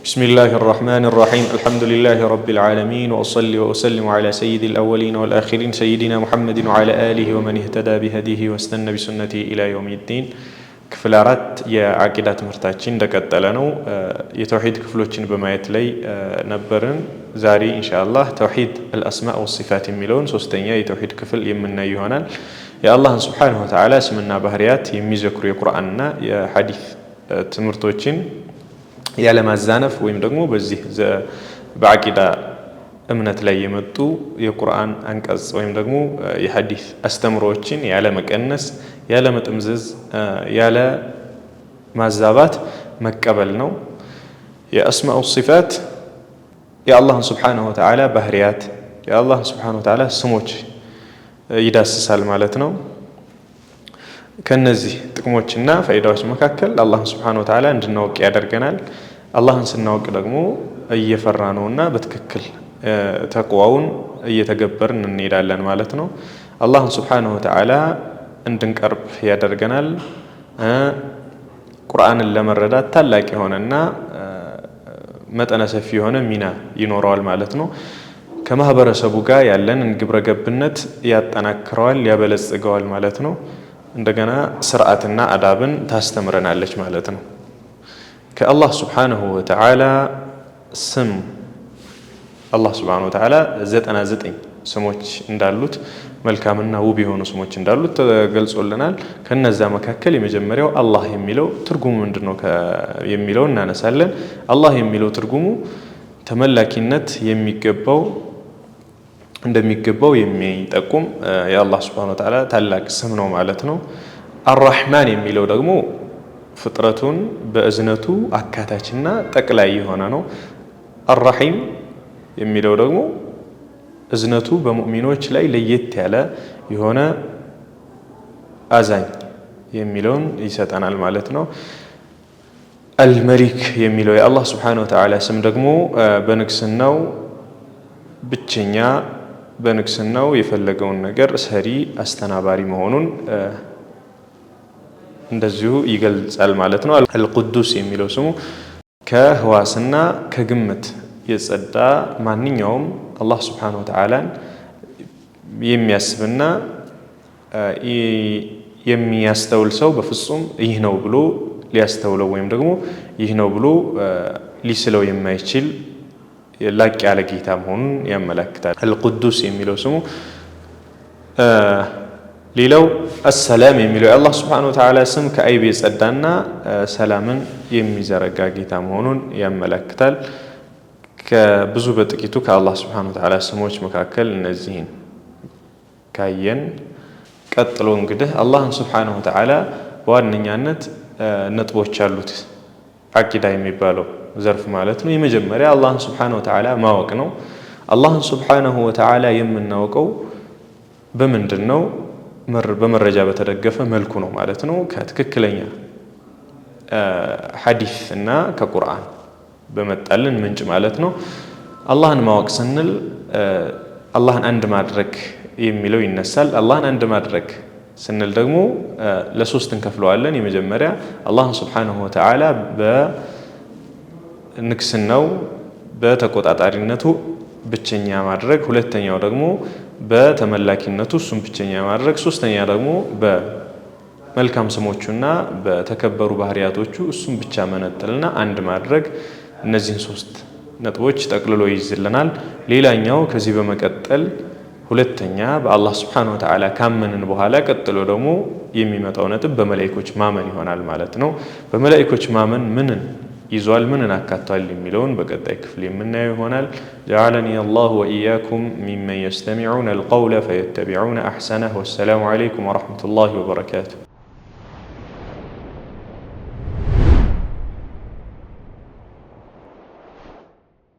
بسم الله الرحمن الرحيم الحمد لله رب العالمين وأصلي وأسلم على سيد الأولين والآخرين سيدنا محمد وعلى آله ومن اهتدى بهديه واستنى بسنته إلى يوم الدين ክፍል 4 የአቂዳ ትምህርታችን እንደቀጠለ ነው። የተውሂድ ክፍሎችን በማየት ላይ ነበርን። ዛሬ ኢንሻአላህ ተውሂድ الاسماء والصفات የሚለውን ሶስተኛ የተውሂድ ክፍል የምናይ ይሆናል። የአላህን Subhanahu Wa Ta'ala ስምና ባህሪያት የሚዘክሩ የቁርአንና የሐዲስ ትምህርቶችን ያለ ማዛነፍ ወይም ደግሞ በዚህ በአቂዳ እምነት ላይ የመጡ የቁርአን አንቀጽ ወይም ደግሞ የሐዲስ አስተምሮችን ያለ መቀነስ ያለ መጥምዘዝ ያለ ማዛባት መቀበል ነው። የአስማኡ ሲፋት የአላህን Subhanahu Wa Ta'ala ባህሪያት የአላህን Subhanahu Wa Ta'ala ስሞች ይዳስሳል ማለት ነው። ከነዚህ ጥቅሞችና ፋይዳዎች መካከል አላህን Subhanahu Wa Ta'ala እንድናውቅ ያደርገናል። አላህን ስናውቅ ደግሞ እየፈራነውና በትክክል ተቅዋውን እየተገበርን እንሄዳለን ማለት ነው። አላህን Subhanahu Wa Ta'ala እንድንቀርብ ያደርገናል። ቁርአንን ለመረዳት ታላቅ የሆነና መጠነ ሰፊ የሆነ ሚና ይኖረዋል ማለት ነው። ከማህበረሰቡ ጋር ያለንን ግብረገብነት ያጠናክረዋል ያበለጽገዋል ማለት ነው። እንደገና ስርዓትና አዳብን ታስተምረናለች ማለት ነው። ከአላህ Subhanahu Wa Ta'ala ስም አላህ Subhanahu Wa Ta'ala 99 ስሞች እንዳሉት መልካምና ውብ የሆኑ ስሞች እንዳሉት ተገልጾልናል። ከነዛ መካከል የመጀመሪያው አላህ የሚለው ትርጉሙ ምንድነው የሚለው እናነሳለን። አላህ የሚለው ትርጉሙ ተመላኪነት እንደሚገባው የሚጠቁም የአላህ Subhanahu Wa Ta'ala ታላቅ ስም ነው ማለት ነው። አርራህማን የሚለው ደግሞ ፍጥረቱን በእዝነቱ አካታችና ጠቅላይ የሆነ ነው። አርራሂም የሚለው ደግሞ እዝነቱ በሙእሚኖች ላይ ለየት ያለ የሆነ አዛኝ የሚለውን ይሰጠናል ማለት ነው። አልመሊክ የሚለው የአላህ Subhanahu Wa Ta'ala ስም ደግሞ በንግስናው ብቸኛ በንግስናው የፈለገውን ነገር ሰሪ አስተናባሪ መሆኑን እንደዚሁ ይገልጻል ማለት ነው። አልቁዱስ የሚለው ስሙ ከህዋስና ከግምት የጸዳ ማንኛውም አላህ Subhanahu Wa Ta'ala የሚያስብና የሚያስተውል ሰው በፍጹም ይህ ነው ብሎ ሊያስተውለው ወይም ደግሞ ይህ ነው ብሎ ሊስለው የማይችል ላቅ ያለ ጌታ መሆኑን ያመለክታል። አልቁዱስ የሚለው ስሙ ሌላው አሰላም የሚለው የአላህ Subhanahu Wa Ta'ala ስም ከአይብ የጸዳና ሰላምን የሚዘረጋ ጌታ መሆኑን ያመለክታል። ከብዙ በጥቂቱ ከአላህ Subhanahu Wa Ta'ala ስሞች መካከል እነዚህን ካየን ቀጥሎ እንግዲህ አላህን Subhanahu Wa Ta'ala በዋነኛነት ነጥቦች አሉት አቂዳ የሚባለው ዘርፍ ማለት ነው። የመጀመሪያ አላህን Subhanahu Wa Ta'ala ማወቅ ነው። አላህን Subhanahu Wa Ta'ala የምናውቀው በምንድነው? በመረጃ በተደገፈ መልኩ ነው ማለት ነው። ከትክክለኛ ሐዲስ እና ከቁርአን በመጣልን ምንጭ ማለት ነው። አላህን ማወቅ ስንል አላህን አንድ ማድረግ የሚለው ይነሳል። አላህን አንድ ማድረግ ስንል ደግሞ ለሶስት እንከፍለዋለን። የመጀመሪያ አላህን Subhanahu Wa Ta'ala በንግስናው በተቆጣጣሪነቱ ብቸኛ ማድረግ፣ ሁለተኛው ደግሞ በተመላኪነቱ እሱም ብቸኛ ማድረግ፣ ሶስተኛ ደግሞ በመልካም ስሞቹና በተከበሩ ባህሪያቶቹ እሱም ብቻ መነጠልና አንድ ማድረግ። እነዚህን ሶስት ነጥቦች ጠቅልሎ ይይዝልናል። ሌላኛው ከዚህ በመቀጠል ሁለተኛ በአላህ Subhanahu Wa Ta'ala ካመንን በኋላ ቀጥሎ ደግሞ የሚመጣው ነጥብ በመላእክቶች ማመን ይሆናል ማለት ነው። በመላእክቶች ማመን ምንን ይዟል ምንን አካቷል የሚለውን በቀጣይ ክፍል የምናየው ይሆናል። جعلني الله وإياكم ممن يستمعون القول فيتبعون أحسنه والسلام عليكم ورحمة الله وبركاته.